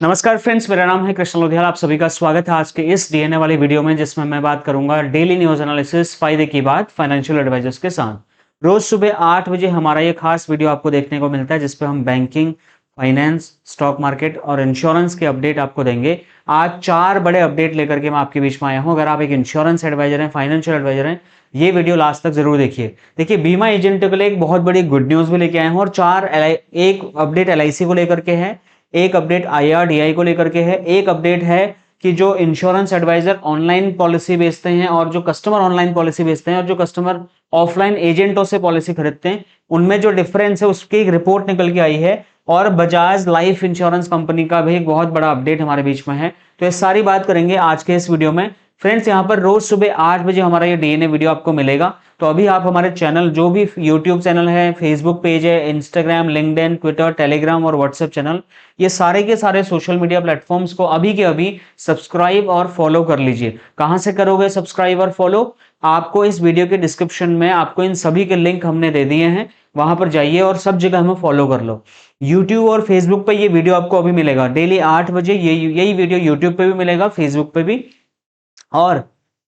नमस्कार फ्रेंड्स, मेरा नाम है कृष्ण लोधियाल। आप सभी का स्वागत है आज के इस डीएनए वाली वीडियो में, जिसमें मैं बात करूंगा डेली न्यूज एनालिसिस फायदे की बात फाइनेंशियल एडवाइजर्स के साथ। रोज सुबह 8 बजे हमारा ये खास वीडियो आपको देखने को मिलता है, जिसपे हम बैंकिंग, फाइनेंस, स्टॉक मार्केट और इंश्योरेंस के अपडेट आपको देंगे। आज 4 बड़े अपडेट लेकर के मैं आपके बीच में आया हूं। अगर आप एक इंश्योरेंस एडवाइजर हैं, फाइनेंशियल एडवाइजर हैं, ये वीडियो लास्ट तक जरूर देखिए। देखिए, बीमा एजेंटों के लिए एक बहुत बड़ी गुड न्यूज भी लेके आए हैं, और एक अपडेट एलआईसी को लेकर के है, एक अपडेट आईआरडीआई को लेकर के है, एक अपडेट है कि जो इंश्योरेंस एडवाइजर ऑनलाइन पॉलिसी बेचते हैं और जो कस्टमर ऑनलाइन पॉलिसी बेचते हैं और जो कस्टमर ऑफलाइन एजेंटों से पॉलिसी खरीदते हैं, उनमें जो डिफरेंस है उसकी एक रिपोर्ट निकल के आई है। और बजाज लाइफ इंश्योरेंस कंपनी का भी एक बहुत बड़ा अपडेट हमारे बीच में है। तो ये सारी बात करेंगे आज के इस वीडियो में। फ्रेंड्स, यहाँ पर रोज सुबह 8 बजे हमारा ये डीएनए वीडियो आपको मिलेगा। तो अभी आप हमारे चैनल, जो भी यूट्यूब चैनल है, फेसबुक पेज है, इंस्टाग्राम, लिंक्डइन, ट्विटर, टेलीग्राम और व्हाट्सएप चैनल, ये सारे के सारे सोशल मीडिया प्लेटफॉर्म्स को अभी के अभी सब्सक्राइब और फॉलो कर लीजिए। कहां से करोगे सब्सक्राइब और फॉलो? आपको इस वीडियो के डिस्क्रिप्शन में आपको इन सभी के लिंक हमने दे दिए हैं, वहां पर जाइए और सब जगह हमें फॉलो कर लो। यूट्यूब और फेसबुक पे ये वीडियो आपको अभी मिलेगा डेली 8 बजे। यही वीडियो यूट्यूब पे भी मिलेगा, फेसबुक पे भी, और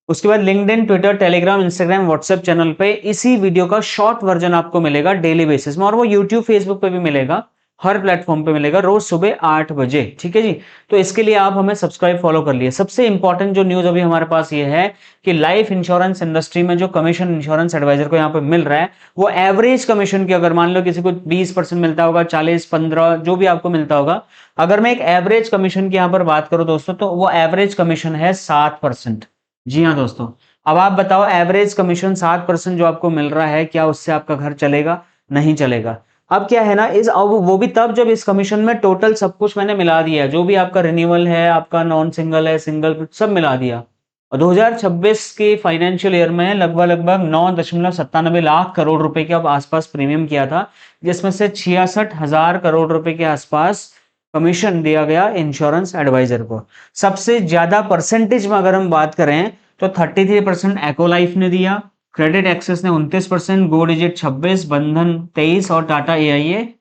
उसके बाद LinkedIn, Twitter, Telegram, Instagram, WhatsApp channel पे इसी वीडियो का शॉर्ट वर्जन आपको मिलेगा डेली बेसिस में, और वो यूट्यूब, फेसबुक पे भी मिलेगा, हर प्लेटफॉर्म पे मिलेगा रोज सुबह 8 बजे। ठीक है जी। तो इसके लिए आप हमें सब्सक्राइब फॉलो कर लिए। सबसे इंपॉर्टेंट जो न्यूज अभी हमारे पास ये है कि लाइफ इंश्योरेंस इंडस्ट्री में जो कमीशन इंश्योरेंस एडवाइजर को यहाँ पे मिल रहा है, वो एवरेज कमीशन की, अगर मान लो किसी को 20% मिलता होगा, 40, 15, जो भी आपको मिलता होगा, अगर मैं एक एवरेज कमीशन की यहाँ पर बात करूं दोस्तों, तो वो एवरेज कमीशन है 7%। जी हाँ दोस्तों, अब आप बताओ, एवरेज कमीशन 7% जो आपको मिल रहा है, क्या उससे आपका घर चलेगा? नहीं चलेगा। अब क्या है ना, अब वो भी तब जब इस कमीशन में टोटल सब कुछ मैंने मिला दिया, जो भी आपका रिन्यूअल है, आपका नॉन सिंगल है, सिंगल, सब मिला दिया। और 2026 के फाइनेंशियल ईयर में लगभग 9.97 लाख करोड़ रुपए के अब आसपास प्रीमियम किया था, जिसमें से 66,000 करोड़ रुपए के आसपास कमीशन दिया गया इंश्योरेंस एडवाइजर को। सबसे ज्यादा परसेंटेज में अगर हम बात करें तो 33% एको लाइफ ने दिया, क्रेडिट एक्सेस ने 29%, गो डिजिट 26%, बंधन 23% और टाटा एआईए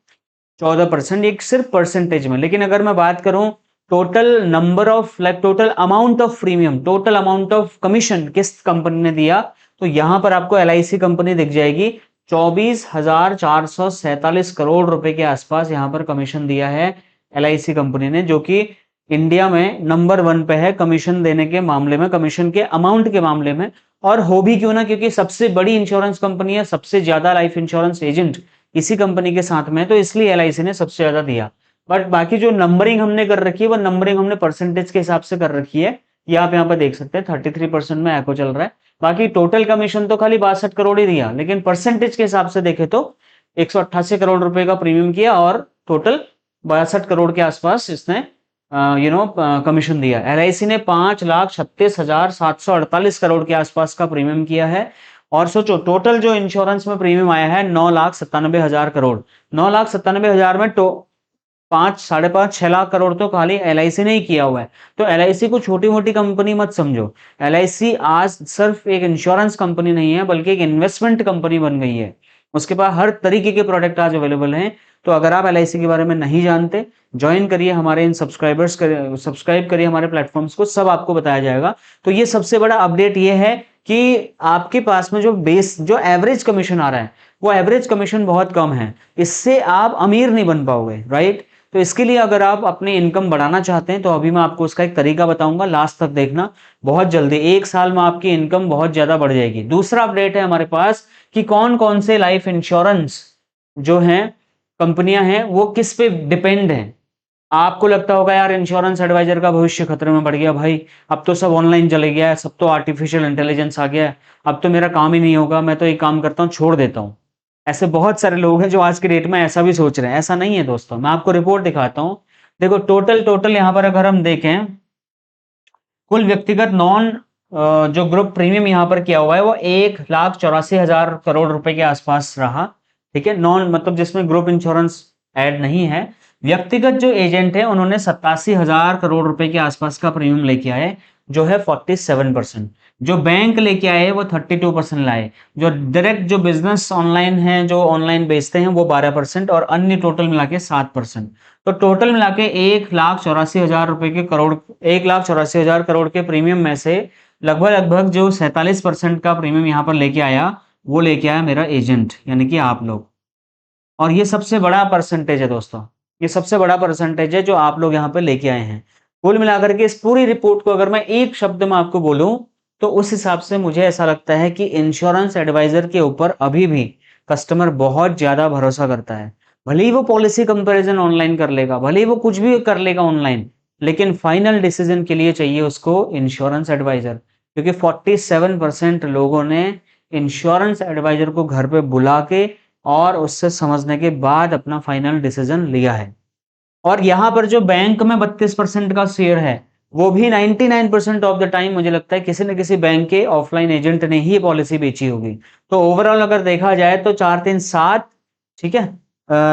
14%। ये सिर्फ परसेंटेज में। लेकिन अगर मैं बात करूं total number of, total amount of premium, total amount of commission किस कंपनी ने दिया, तो यहां पर आपको एलआईसी कंपनी दिख जाएगी। 24,447 करोड़ रुपए के आसपास यहां पर कमीशन दिया है एलआईसी कंपनी ने, जो कि इंडिया में नंबर 1 पे है कमीशन देने के मामले में, कमीशन के अमाउंट के मामले में। और हो भी क्यों ना, क्योंकि सबसे बड़ी इंश्योरेंस कंपनी है, सबसे ज्यादा लाइफ इंश्योरेंस एजेंट इसी कंपनी के साथ में है, तो इसलिए एलआईसी ने सबसे ज्यादा दिया। बट बाकी जो नंबरिंग हमने कर रखी है, वो नंबरिंग हमने परसेंटेज के हिसाब से कर रखी है। ये आप यहाँ पर देख सकते हैं, 33% में एको चल रहा है। बाकी टोटल कमीशन तो खाली 62 करोड़ ही दिया, लेकिन परसेंटेज के हिसाब से देखे तो 188 करोड़ रुपए का प्रीमियम किया, और टोटल 62 करोड़ के आसपास इसने कमीशन दिया। एलआईसी ने 5,36,748 करोड़ के आसपास का प्रीमियम किया है। और सोचो, टोटल जो इंश्योरेंस में प्रीमियम आया है 9,97,000 करोड़। 9,97,000 में तो 6 लाख करोड़ तो खाली एलआईसी ने ही किया हुआ है। तो एलआईसी को छोटी मोटी कंपनी मत समझो। एलआईसी आज सिर्फ एक इंश्योरेंस कंपनी नहीं है, बल्कि एक इन्वेस्टमेंट कंपनी बन गई है। उसके पास हर तरीके के प्रोडक्ट आज अवेलेबल हैं। तो अगर आप एलआईसी के बारे में नहीं जानते, ज्वाइन करिए हमारे इन सब्सक्राइब करिए हमारे प्लेटफॉर्म्स को, सब आपको बताया जाएगा। तो ये सबसे बड़ा अपडेट ये है कि आपके पास में जो एवरेज कमीशन आ रहा है, वो एवरेज कमीशन बहुत कम है। इससे आप अमीर नहीं बन पाओगे, राइट? तो इसके लिए अगर आप अपनी इनकम बढ़ाना चाहते हैं, तो अभी मैं आपको उसका एक तरीका बताऊंगा, लास्ट तक देखना। बहुत जल्दी 1 साल में आपकी इनकम बहुत ज्यादा बढ़ जाएगी। दूसरा अपडेट है हमारे पास कि कौन कौन से लाइफ इंश्योरेंस जो हैं, कंपनियां हैं, वो किस पे डिपेंड हैं। आपको लगता होगा यार इंश्योरेंस एडवाइजर का भविष्य खतरे में पड़ गया भाई, अब तो सब ऑनलाइन चले गया है, सब तो आर्टिफिशियल इंटेलिजेंस आ गया है, अब तो मेरा काम ही नहीं होगा, मैं तो एक काम करता हूँ, छोड़ देता हूँ। ऐसे बहुत सारे लोग हैं जो आज की डेट में ऐसा भी सोच रहे हैं। ऐसा नहीं है दोस्तों, मैं आपको रिपोर्ट दिखाता हूं। देखो, टोटल यहाँ पर अगर हम देखें, कुल व्यक्तिगत नॉन जो ग्रुप प्रीमियम यहाँ पर किया हुआ है, वो 1,84,000 करोड़ रुपए के आसपास रहा। ठीक है, नॉन मतलब जिसमें ग्रुप इंश्योरेंस ऐड नहीं है। व्यक्तिगत जो एजेंट है, उन्होंने 87,000 करोड़ रुपए के आसपास का प्रीमियम लेके आए। जो है 47%। जो बैंक लेके आए वो 32% लाए। जो डायरेक्ट जो बिजनेस ऑनलाइन है, जो ऑनलाइन बेचते हैं, वो 12% और अन्य टोटल मिला के 7%। तो टोटल मिला के 1,84,000 रुपए के करोड़, 1,84,000 करोड़ के प्रीमियम में से लगभग लगभग जो 47% का प्रीमियम यहाँ पर लेके आया, वो लेके आया मेरा एजेंट यानी कि आप लोग। और ये सबसे बड़ा परसेंटेज है दोस्तों, ये सबसे बड़ा परसेंटेज है जो आप लोग यहाँ पे लेके आए हैं। कुल मिलाकर के इस पूरी रिपोर्ट को अगर मैं एक शब्द में आपको बोलूं, तो उस हिसाब से मुझे ऐसा लगता है कि इंश्योरेंस एडवाइजर के ऊपर अभी भी कस्टमर बहुत ज्यादा भरोसा करता है। भले ही वो पॉलिसी कंपैरिजन ऑनलाइन कर लेगा, भले ही वो कुछ भी कर लेगा ऑनलाइन, लेकिन फाइनल डिसीजन के लिए चाहिए उसको इंश्योरेंस एडवाइजर। क्योंकि 47% लोगों ने इंश्योरेंस एडवाइजर को घर पे बुला के और उससे समझने के बाद अपना फाइनल डिसीजन लिया है। और यहां पर जो बैंक में 32% का शेयर है, वो भी 99% ऑफ द टाइम मुझे लगता है किसी न किसी बैंक के ऑफलाइन एजेंट ने ही पॉलिसी बेची होगी। तो ओवरऑल अगर देखा जाए तो 4, 3, 7, ठीक है,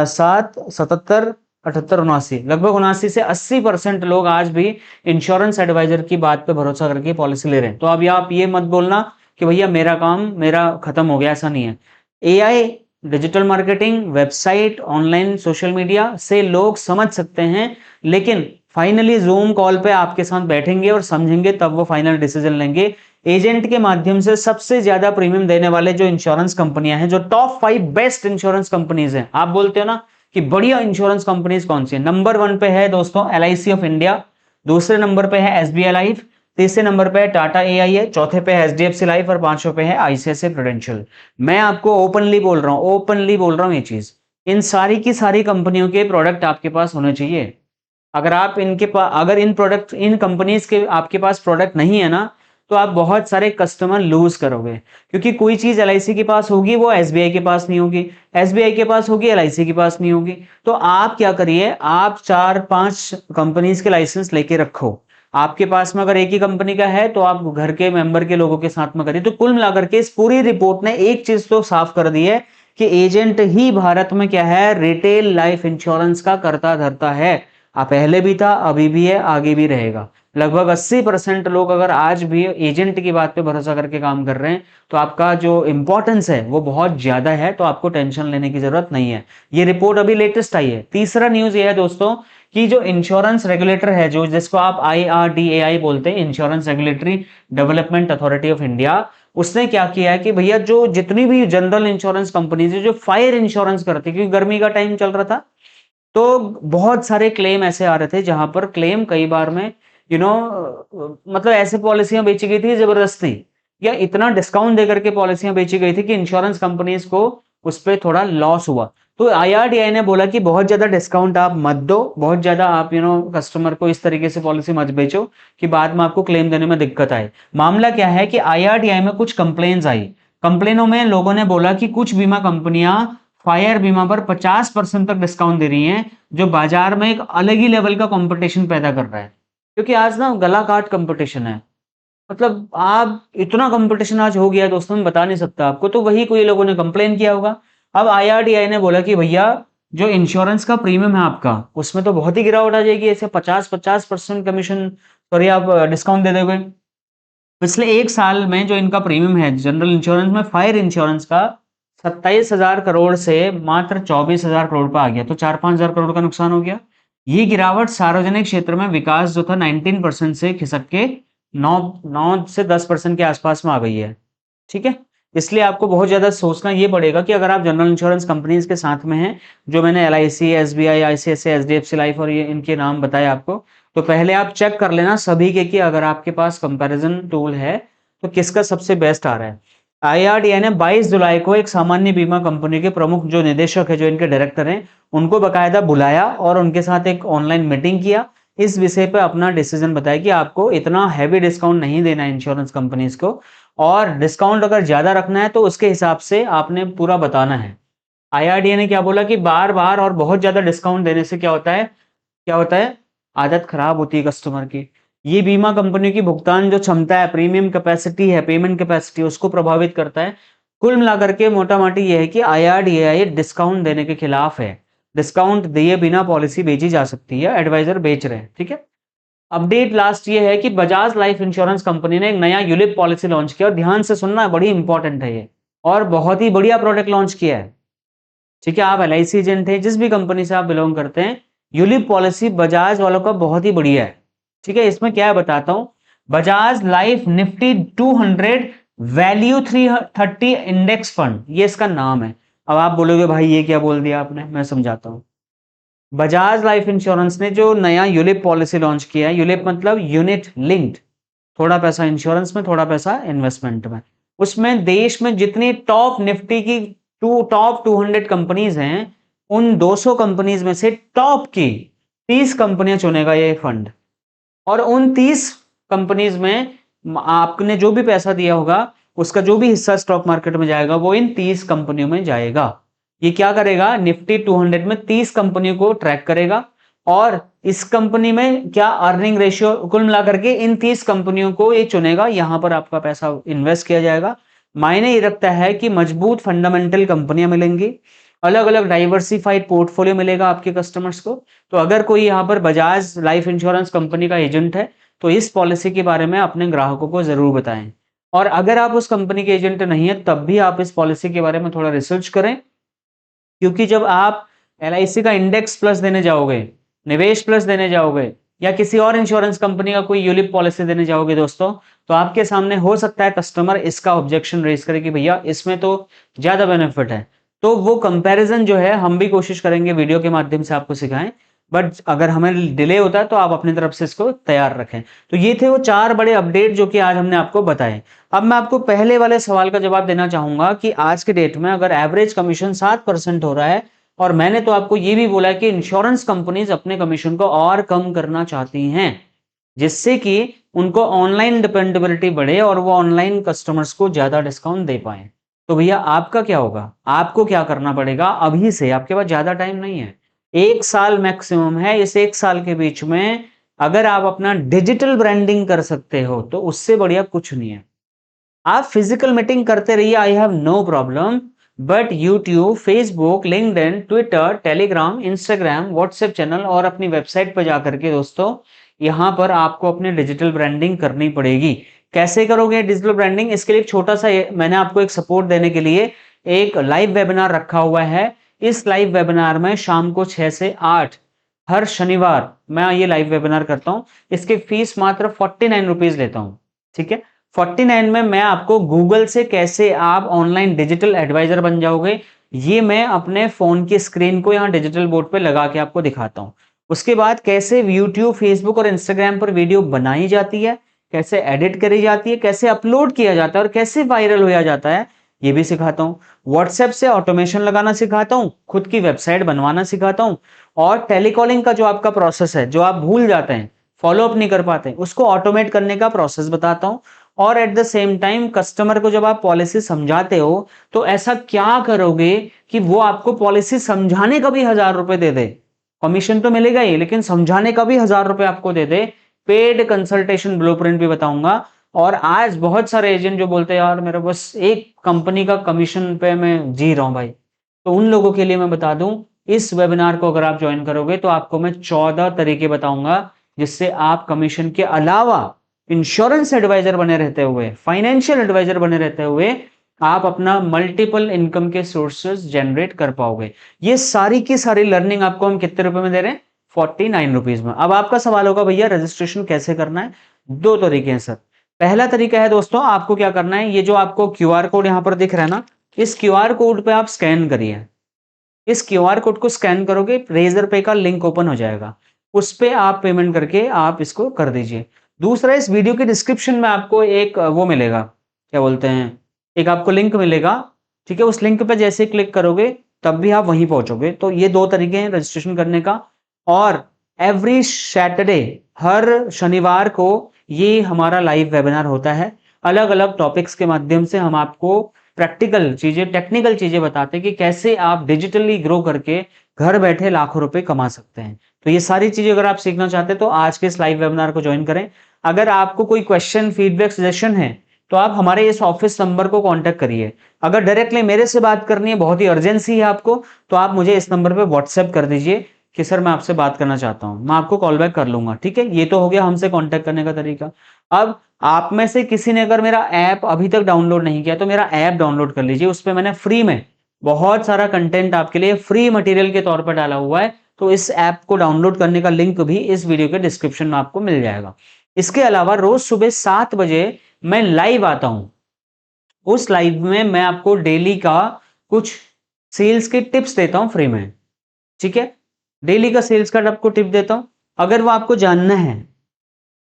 7, 77, 78, 79, लगभग 79 से 80% लोग आज भी इंश्योरेंस एडवाइजर की बात पे भरोसा करके पॉलिसी ले रहे हैं। तो अब आप ये मत बोलना कि भैया मेरा काम मेरा खत्म हो गया, ऐसा नहीं है। AI, digital marketing, website, online social media से लोग समझ सकते हैं, लेकिन फाइनली जूम कॉल पे आपके साथ बैठेंगे और समझेंगे, तब वो फाइनल डिसीजन लेंगे। एजेंट के माध्यम से सबसे ज्यादा प्रीमियम देने वाले जो इंश्योरेंस कंपनियां हैं, जो टॉप 5 बेस्ट इंश्योरेंस कंपनीज हैं, आप बोलते हो ना कि बढ़िया इंश्योरेंस कंपनीज कौन सी है, नंबर 1 पे है दोस्तों LIC ऑफ इंडिया, दूसरे नंबर पे है SBI लाइफ, तीसरे नंबर पे है टाटा AIA, चौथे पे है HDFC लाइफ और पांचवें पे है ICICI प्रूडेंशियल। मैं आपको ओपनली बोल रहा हूं, ओपनली बोल रहा हूं ये चीज, इन सारी की सारी कंपनियों के प्रोडक्ट आपके पास होने चाहिए। अगर आप इनके पास, अगर इन प्रोडक्ट, इन कंपनीज के आपके पास प्रोडक्ट नहीं है ना, तो आप बहुत सारे कस्टमर लूज करोगे। क्योंकि कोई चीज LIC के पास होगी वो SBI के पास नहीं होगी, SBI के पास होगी LIC के पास नहीं होगी। तो आप क्या करिए, आप 4-5 कंपनीज के लाइसेंस लेके रखो। आपके पास में अगर एक ही कंपनी का है तो आप घर के मेंबर के लोगों के साथ में करिए। तो कुल मिलाकर के इस पूरी रिपोर्ट ने एक चीज तो साफ कर दी है कि एजेंट ही भारत में क्या है, रिटेल लाइफ इंश्योरेंस का करता धरता है। पहले भी था, अभी भी है, आगे भी रहेगा। लगभग 80% लोग अगर आज भी एजेंट की बात पे भरोसा करके काम कर रहे हैं, तो आपका जो इंपॉर्टेंस है वो बहुत ज्यादा है, तो आपको टेंशन लेने की जरूरत नहीं है। ये रिपोर्ट अभी लेटेस्ट आई है। तीसरा न्यूज ये है दोस्तों कि जो इंश्योरेंस रेगुलेटर है, जो जिसको आप IRDAI बोलते हैं, insurance regulatory development authority of India, उसने क्या किया है कि भैया जो जितनी भी जनरल इंश्योरेंस कंपनीज है जो फायर इंश्योरेंस करती है, क्योंकि गर्मी का टाइम चल रहा था, तो बहुत सारे क्लेम ऐसे आ रहे थे जहां पर क्लेम कई बार में यू नो मतलब ऐसे पॉलिसियां बेची गई थी जबरदस्ती, या इतना डिस्काउंट देकर के पॉलिसियां बेची गई थी कि इंश्योरेंस कंपनीज को उस पर थोड़ा लॉस हुआ। तो IRDAI ने बोला कि बहुत ज्यादा डिस्काउंट आप मत दो, बहुत ज्यादा आप कस्टमर को इस तरीके से पॉलिसी मत बेचो कि बाद में आपको क्लेम देने में दिक्कत आए। मामला क्या है कि IRDAI में कुछ कंप्लेन्स आई। कंप्लेनों में लोगों ने बोला कि कुछ बीमा कंपनियां फायर बीमा पर 50% तक डिस्काउंट दे रही हैं, जो बाजार में एक अलग ही लेवल का कंपटीशन पैदा कर रहा है। क्योंकि आज ना गला काट कंपटीशन है, मतलब आप इतना कंपटीशन आज हो गया दोस्तों, मैं बता नहीं सकता आपको। तो वही कोई लोगों ने कंप्लेन किया होगा। अब IRDAI ने बोला कि भैया जो इंश्योरेंस का प्रीमियम है आपका, उसमें तो बहुत ही गिरावट आ जाएगी, ऐसे 50% कमीशन, सॉरी आप डिस्काउंट दे दोगे। पिछले एक साल में जो इनका प्रीमियम है जनरल इंश्योरेंस में, फायर इंश्योरेंस का 27,000 करोड़ से मात्र 24,000 करोड़ पर आ गया। तो 4-5 हजार करोड़ का नुकसान हो गया। ये गिरावट सार्वजनिक क्षेत्र में विकास जो था 19% से खिसक के 9 से 10% के आसपास में आ गई है। ठीक है, इसलिए आपको बहुत ज्यादा सोचना ये पड़ेगा कि अगर आप जनरल इंश्योरेंस कंपनीज के साथ में हैं, जो मैंने LIC, SBI, ICICI, HDFC life और ये इनके नाम बताए आपको, तो पहले आप चेक कर लेना सभी के कि अगर आपके पास कंपैरिजन टूल है तो किसका सबसे बेस्ट आ रहा है। IRDAI ने 22 जुलाई को एक सामान्य बीमा कंपनी के प्रमुख जो निदेशक है, जो इनके डायरेक्टर हैं, उनको बकायदा बुलाया और उनके साथ एक ऑनलाइन मीटिंग किया। इस विषय पे अपना डिसीजन बताया कि आपको इतना हैवी डिस्काउंट नहीं देना है इंश्योरेंस कंपनीज को, और डिस्काउंट अगर ज्यादा रखना है तो उसके हिसाब से आपने पूरा बताना है। IRDAI ने क्या बोला कि बार बार और बहुत ज्यादा डिस्काउंट देने से क्या होता है, क्या होता है, आदत खराब होती है कस्टमर की। ये बीमा कंपनियों की भुगतान जो क्षमता है, प्रीमियम कैपेसिटी है, पेमेंट कैपेसिटी, उसको प्रभावित करता है। कुल मिलाकर के मोटा मोटी ये है कि IRDAI डिस्काउंट देने के खिलाफ है। डिस्काउंट दिए बिना पॉलिसी बेची जा सकती है, एडवाइजर बेच रहे हैं। ठीक है, अपडेट लास्ट ये है कि बजाज लाइफ इंश्योरेंस कंपनी ने एक नया यूलिप पॉलिसी लॉन्च किया, और ध्यान से सुनना, बड़ी इंपॉर्टेंट है ये, और बहुत ही बढ़िया प्रोडक्ट लॉन्च किया है। ठीक है, आप LIC एजेंट हैं, जिस भी कंपनी से आप बिलोंग करते हैं, यूलिप पॉलिसी बजाज वालों का बहुत ही बढ़िया है। ठीक है, इसमें क्या है बताता हूं। Bajaj life Nifty 200 value 330 index fund, ये इसका नाम है। अब आप बोलोगे भाई ये क्या बोल दिया आपने, मैं समझाता हूं। बजाज लाइफ इंश्योरेंस ने जो नया यूलिप पॉलिसी लॉन्च किया है, यूलिप मतलब यूनिट लिंक्ड, थोड़ा पैसा इंश्योरेंस में, थोड़ा पैसा इन्वेस्टमेंट में, उसमें देश में जितनी टॉप निफ्टी की टॉप 200 कंपनीज हैं, उन 200 कंपनीज में से टॉप की 30 कंपनियां चुनेगा ये फंड, और उन 30 कंपनीज में आपने जो भी पैसा दिया होगा, उसका जो भी हिस्सा स्टॉक मार्केट में जाएगा, वो इन 30 कंपनियों में जाएगा। ये क्या करेगा, निफ्टी 200 में 30 कंपनियों को ट्रैक करेगा, और इस कंपनी में क्या अर्निंग रेशियो, कुल मिलाकर के इन 30 कंपनियों को ये चुनेगा, यहां पर आपका पैसा इन्वेस्ट किया जाएगा। मायने ये रखता है कि मजबूत फंडामेंटल कंपनियां मिलेंगी, अलग अलग डाइवर्सिफाइड पोर्टफोलियो मिलेगा आपके कस्टमर्स को। तो अगर कोई यहां पर बजाज लाइफ इंश्योरेंस कंपनी का एजेंट है, तो इस पॉलिसी के बारे में अपने ग्राहकों को जरूर बताएं। और अगर आप उस कंपनी के एजेंट नहीं है, तब भी आप इस पॉलिसी के बारे में थोड़ा रिसर्च करें, क्योंकि जब आप LIC का इंडेक्स प्लस देने जाओगे, निवेश प्लस देने जाओगे, या किसी और इंश्योरेंस कंपनी का कोई यूलिप पॉलिसी देने जाओगे दोस्तों, तो आपके सामने हो सकता है कस्टमर इसका ऑब्जेक्शन रेज करे कि भैया इसमें तो ज्यादा बेनिफिट है। तो वो कंपैरिजन जो है हम भी कोशिश करेंगे वीडियो के माध्यम से आपको सिखाएं, बट अगर हमें डिले होता है तो आप अपनी तरफ से इसको तैयार रखें। तो ये थे वो 4 बड़े अपडेट जो कि आज हमने आपको बताए। अब मैं आपको पहले वाले सवाल का जवाब देना चाहूंगा कि आज के डेट में अगर एवरेज कमीशन 7% हो रहा है, और मैंने तो आपको ये भी बोला कि इंश्योरेंस कंपनीज अपने कमीशन को और कम करना चाहती हैं, जिससे कि उनको ऑनलाइन डिपेंडेबिलिटी बढ़े और वो ऑनलाइन कस्टमर्स को ज्यादा डिस्काउंट दे पाए। तो भैया आपका क्या होगा, आपको क्या करना पड़ेगा अभी से, आपके पास ज्यादा टाइम नहीं है, 1 साल मैक्सिमम है। इस 1 साल के बीच में अगर आप अपना डिजिटल ब्रांडिंग कर सकते हो, तो उससे बढ़िया कुछ नहीं है। आप फिजिकल मीटिंग करते रहिए, I have no problem, but YouTube, Facebook, LinkedIn, Twitter, Telegram, Instagram, WhatsApp channel और अपनी वेबसाइट पर जाकर के दोस्तों, यहां पर आपको अपनी डिजिटल ब्रांडिंग करनी पड़ेगी। कैसे करोगे डिजिटल ब्रांडिंग, इसके लिए एक छोटा सा मैंने आपको एक सपोर्ट देने के लिए एक लाइव वेबिनार रखा हुआ है। इस लाइव वेबिनार में शाम को 6 से 8 हर शनिवार मैं ये लाइव वेबिनार करता हूं। इसकी फीस मात्र 49 रुपीज लेता हूं। ठीक है, 49 में मैं आपको गूगल से कैसे आप ऑनलाइन डिजिटल एडवाइजर बन जाओगे, ये मैं अपने फोन की स्क्रीन को यहाँ डिजिटल बोर्ड पे लगा के आपको दिखाता हूँ। उसके बाद कैसे यूट्यूब, फेसबुक और इंस्टाग्राम पर वीडियो बनाई जाती है, कैसे एडिट करी जाती है, कैसे अपलोड किया जाता है और कैसे वायरल हो जाता है, ये भी सिखाता हूँ। व्हाट्सएप से ऑटोमेशन लगाना सिखाता हूँ, खुद की वेबसाइट बनवाना सिखाता हूँ, और टेलीकॉलिंग का जो आपका प्रोसेस है, जो आप भूल जाते हैं, फॉलो अप नहीं कर पाते, उसको ऑटोमेट करने का प्रोसेस बताता हूँ। और at the same time customer को जब आप पॉलिसी समझाते हो, तो ऐसा क्या करोगे कि वो आपको पॉलिसी समझाने का भी 1000 रुपए दे दे। कमीशन तो मिलेगा ही, लेकिन समझाने का भी 1000 रुपए आपको दे दे। पेड कंसल्टेशन ब्लूप्रिंट भी बताऊंगा। और आज बहुत सारे एजेंट जो बोलते हैं यार मेरा बस एक कंपनी का कमीशन पे मैं जी रहा हूं भाई, तो उन लोगों के लिए मैं बता दूं, इस वेबिनार को अगर आप ज्वाइन करोगे तो आपको मैं 14 तरीके बताऊंगा, जिससे आप कमीशन के अलावा इंश्योरेंस एडवाइजर बने रहते हुए, फाइनेंशियल एडवाइजर बने रहते हुए, आप अपना मल्टीपल इनकम के सोर्सेज जनरेट कर पाओगे। ये सारी की सारी लर्निंग आपको हम कितने रुपए में दे रहे हैं, 49 रुपीज में। अब आपका सवाल होगा भैया रजिस्ट्रेशन कैसे करना है। 2 तरीके हैं सर। पहला तरीका है दोस्तों, आपको क्या करना है, ये जो आपको QR कोड यहां पर दिख रहा है ना, इस QR कोड पे आप स्कैन करिए। इस QR कोड को स्कैन करोगे, रेजर पे का लिंक ओपन हो जाएगा, उस पे आप पेमेंट करके आप इसको कर दीजिए। दूसरा, इस वीडियो के डिस्क्रिप्शन में आपको एक वो मिलेगा, क्या बोलते हैं, एक आपको लिंक मिलेगा। ठीक है, उस लिंक पे जैसे क्लिक करोगे तब भी आप वहीं पहुंचोगे। तो ये 2 तरीके हैं रजिस्ट्रेशन करने का। और एवरी सैटरडे, हर शनिवार को ये हमारा लाइव वेबिनार होता है। अलग अलग टॉपिक्स के माध्यम से हम आपको प्रैक्टिकल चीजें, टेक्निकल चीजें बताते हैं कि कैसे आप डिजिटली ग्रो करके घर बैठे लाखों रुपए कमा सकते हैं। तो ये सारी चीजें अगर आप सीखना चाहते हैं तो आज के इस लाइव वेबिनार को ज्वाइन करें। अगर आपको कोई क्वेश्चन, फीडबैक, सजेशन है, तो आप हमारे इस ऑफिस नंबर को कांटेक्ट करिए। अगर डायरेक्टली मेरे से बात करनी है, बहुत ही अर्जेंसी है आपको, तो आप मुझे इस नंबर पे व्हाट्सएप कर दीजिए। कि सर मैं आपसे बात करना चाहता हूं, मैं आपको कॉल बैक कर लूंगा। ठीक है, ये तो हो गया हमसे कांटेक्ट करने का तरीका। अब आप में से किसी ने अगर मेरा ऐप अभी तक डाउनलोड नहीं किया तो मेरा ऐप डाउनलोड कर लीजिए। उस पर मैंने फ्री में बहुत सारा कंटेंट आपके लिए फ्री मटेरियल के तौर पर डाला हुआ है। तो इस ऐप को डाउनलोड करने का लिंक भी इस वीडियो के डिस्क्रिप्शन में आपको मिल जाएगा। इसके अलावा रोज सुबह 7 बजे मैं लाइव आता हूं। उस लाइव में मैं आपको डेली का कुछ सेल्स के टिप्स देता हूं फ्री में। ठीक है, डेली का सेल्स का आपको टिप देता हूं। अगर वो आपको जानना है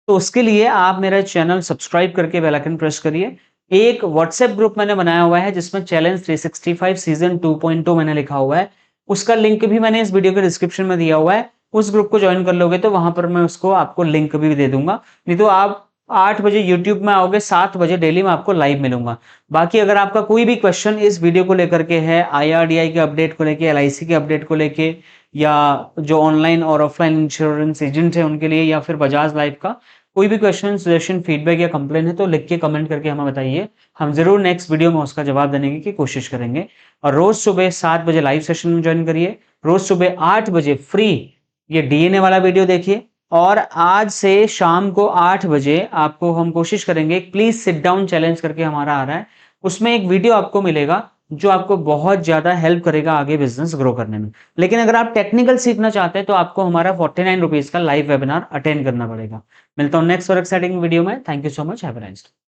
तो उसके लिए आप मेरा चैनल सब्सक्राइब करके बेल आइकन प्रेस करिए। एक व्हाट्सएप ग्रुप मैंने बनाया हुआ है जिसमें चैलेंज 365 सीजन 2.0 मैंने लिखा हुआ है। उसका लिंक भी मैंने इस वीडियो के डिस्क्रिप्शन में दिया हुआ है। उस ग्रुप को ज्वाइन कर लोगे तो वहां पर मैं उसको आपको लिंक भी दे दूंगा। नहीं तो आप 8 बजे यूट्यूब में आओगे, 7 बजे डेली मैं आपको लाइव मिलूंगा। बाकी अगर आपका कोई भी क्वेश्चन इस वीडियो को लेकर के है, IRDAI के अपडेट को लेके, LIC के अपडेट को लेके, या जो ऑनलाइन और ऑफलाइन इंश्योरेंस एजेंट है उनके लिए, या फिर बजाज लाइफ का कोई भी क्वेश्चन, सजेशन, फीडबैक या कंप्लेन है तो लिख के कमेंट करके हमें बताइए। हम जरूर नेक्स्ट वीडियो में उसका जवाब देने की कोशिश करेंगे। और रोज सुबह 7 बजे लाइव सेशन में ज्वाइन करिए। रोज सुबह 8 बजे फ्री ये DNA वाला वीडियो देखिए। और आज से शाम को 8 बजे आपको हम कोशिश करेंगे, प्लीज सिट डाउन चैलेंज करके हमारा आ रहा है, उसमें एक वीडियो आपको मिलेगा जो आपको बहुत ज्यादा हेल्प करेगा आगे बिजनेस ग्रो करने में। लेकिन अगर आप टेक्निकल सीखना चाहते हैं तो आपको हमारा 49 रुपीज का लाइव वेबिनार अटेंड करना पड़ेगा। मिलता हूं नेक्स्ट और एक्साइटिंग वीडियो में। Thank you so much, have a nice day.